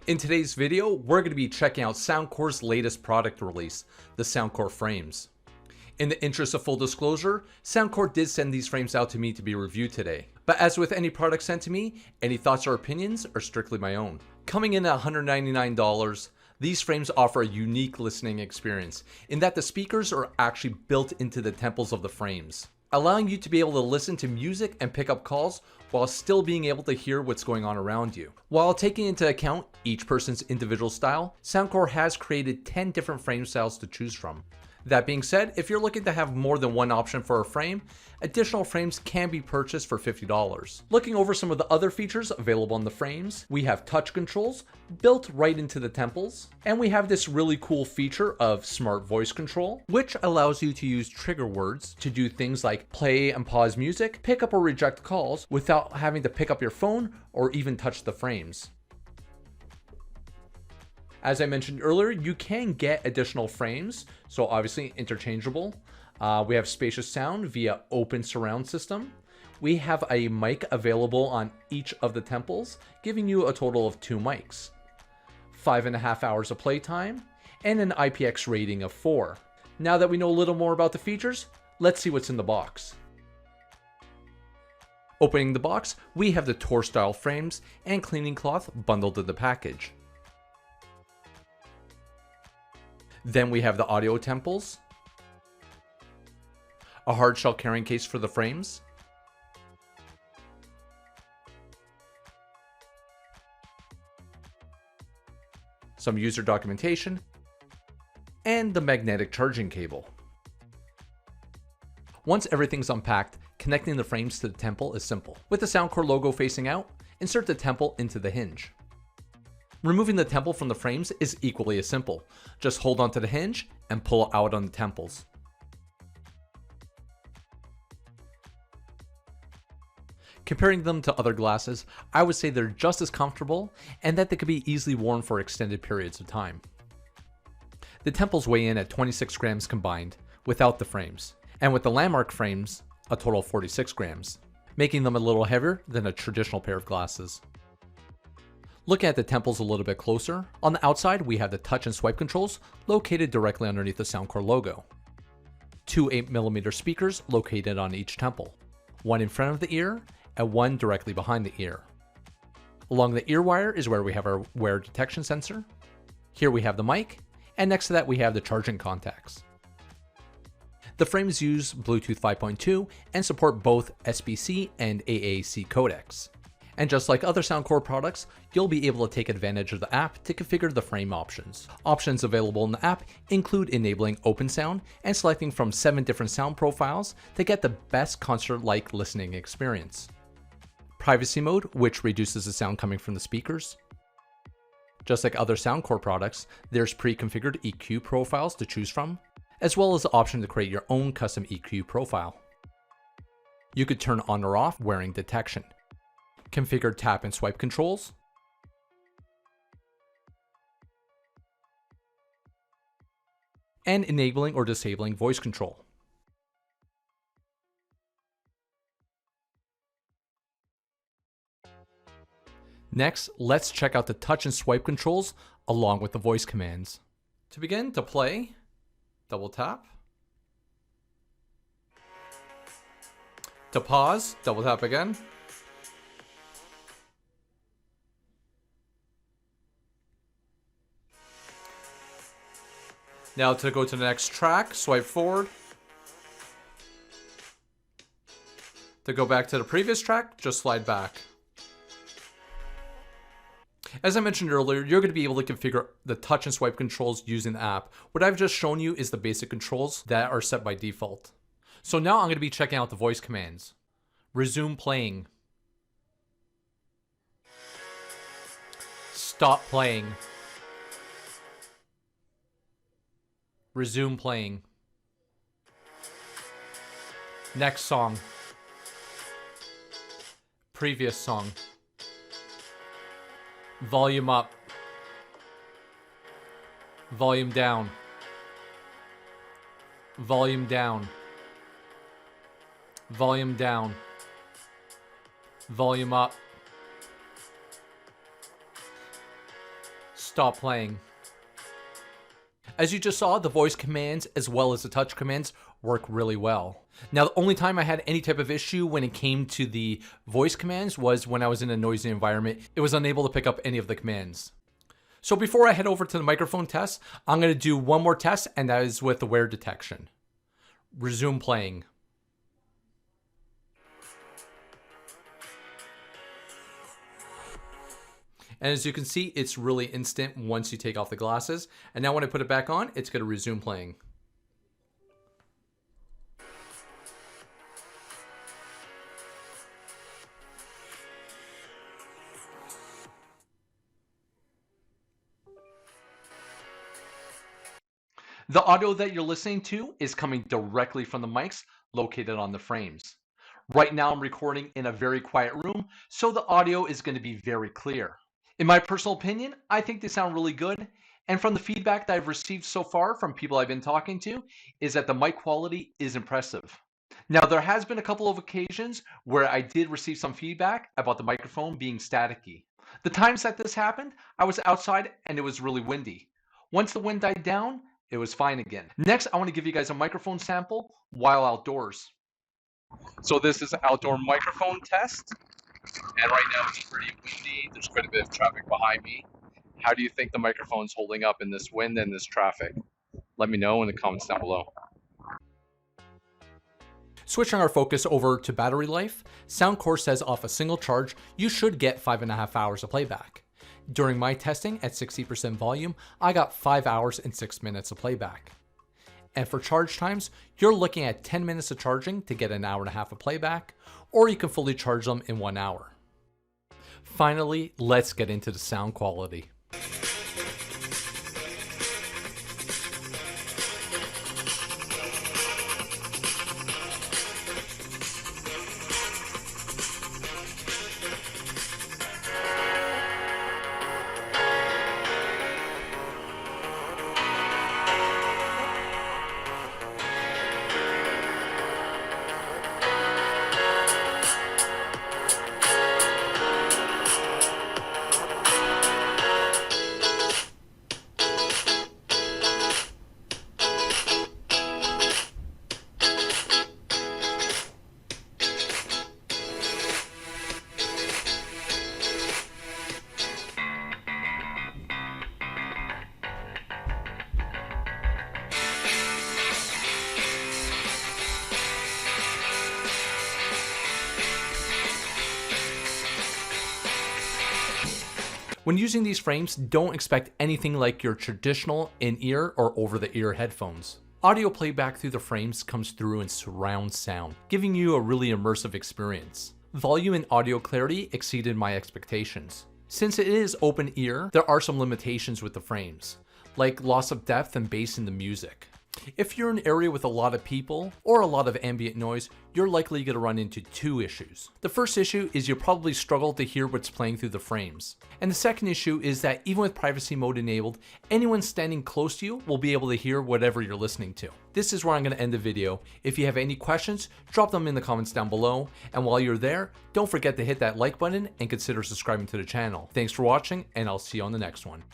In today's video, we're going to be checking out Soundcore's latest product release, the Soundcore Frames. In the interest of full disclosure, Soundcore did send these frames out to me to be reviewed today. But as with any product sent to me, any thoughts or opinions are strictly my own. Coming in at $199, these frames offer a unique listening experience in that the speakers are actually built into the temples of the frames, allowing you to be able to listen to music and pick up calls while still being able to hear what's going on around you. While taking into account each person's individual style, Soundcore has created 10 different frame styles to choose from. That being said, if you're looking to have more than one option for a frame, additional frames can be purchased for $50. Looking over some of the other features available on the frames, we have touch controls built right into the temples, and we have this really cool feature of smart voice control, which allows you to use trigger words to do things like play and pause music, pick up or reject calls without having to pick up your phone or even touch the frames. As I mentioned earlier, you can get additional frames, so obviously interchangeable. We have spacious sound via open surround system. We have a mic available on each of the temples, giving you a total of 2 mics. 5.5 hours of playtime, and an IPX rating of 4. Now that we know a little more about the features, let's see what's in the box. Opening the box, we have the tour style frames and cleaning cloth bundled in the package. Then we have the audio temples, a hard shell carrying case for the frames, some user documentation, and the magnetic charging cable. Once everything's unpacked, connecting the frames to the temple is simple. With the Soundcore logo facing out, insert the temple into the hinge. Removing the temple from the frames is equally as simple. Just hold onto the hinge and pull out on the temples. Comparing them to other glasses, I would say they're just as comfortable and that they could be easily worn for extended periods of time. The temples weigh in at 26 grams combined, without the frames, and with the landmark frames, a total of 46 grams, making them a little heavier than a traditional pair of glasses. Looking at the temples a little bit closer, on the outside we have the touch and swipe controls located directly underneath the Soundcore logo. 2 8mm speakers located on each temple, one in front of the ear and one directly behind the ear. Along the ear wire is where we have our wear detection sensor. Here we have the mic, and next to that we have the charging contacts. The frames use Bluetooth 5.2 and support both SBC and AAC codecs. And just like other Soundcore products, you'll be able to take advantage of the app to configure the frame options. Options available in the app include enabling open sound and selecting from 7 different sound profiles to get the best concert-like listening experience. Privacy mode, which reduces the sound coming from the speakers. Just like other Soundcore products, there's pre-configured EQ profiles to choose from, as well as the option to create your own custom EQ profile. You could turn on or off wearing detection. Configure tap and swipe controls, and enabling or disabling voice control. Next, let's check out the touch and swipe controls along with the voice commands. To begin, to play, double tap. To pause, double tap again. Now to go to the next track, swipe forward. To go back to the previous track, just slide back. As I mentioned earlier, you're going to be able to configure the touch and swipe controls using the app. What I've just shown you is the basic controls that are set by default. So now I'm going to be checking out the voice commands. Resume playing. Stop playing. Resume playing. Next song. Previous song. Volume up. Volume down. Volume down. Volume down. Volume up. Stop playing. As you just saw, the voice commands as well as the touch commands work really well. Now, the only time I had any type of issue when it came to the voice commands was when I was in a noisy environment. It was unable to pick up any of the commands. So before I head over to the microphone test, I'm going to do one more test, and that is with the wear detection. Resume playing. And as you can see, it's really instant once you take off the glasses. And now when I put it back on, it's going to resume playing. The audio that you're listening to is coming directly from the mics located on the frames. Right now I'm recording in a very quiet room, so the audio is going to be very clear. In my personal opinion, I think they sound really good, and from the feedback that I've received so far from people I've been talking to, is that the mic quality is impressive. Now, there has been a couple of occasions where I did receive some feedback about the microphone being staticky. The times that this happened, I was outside and it was really windy. Once the wind died down, it was fine again. Next, I want to give you guys a microphone sample while outdoors. So this is an outdoor microphone test. And right now it's pretty windy. There's quite a bit of traffic behind me. How do you think the microphone's holding up in this wind and this traffic? Let me know in the comments down below. Switching our focus over to battery life, Soundcore says off a single charge, you should get 5.5 hours of playback. During my testing at 60% volume, I got 5 hours and 6 minutes of playback. And for charge times, you're looking at 10 minutes of charging to get an hour and a half of playback, or you can fully charge them in 1 hour. Finally, let's get into the sound quality. When using these frames, don't expect anything like your traditional in-ear or over-the-ear headphones. Audio playback through the frames comes through in surround sound, giving you a really immersive experience. Volume and audio clarity exceeded my expectations. Since it is open ear, there are some limitations with the frames, like loss of depth and bass in the music. If you're in an area with a lot of people or a lot of ambient noise, you're likely going to run into two issues. The first issue is you'll probably struggle to hear what's playing through the frames. And the second issue is that even with privacy mode enabled, anyone standing close to you will be able to hear whatever you're listening to. This is where I'm going to end the video. If you have any questions, drop them in the comments down below. And while you're there, don't forget to hit that like button and consider subscribing to the channel. Thanks for watching, and I'll see you on the next one.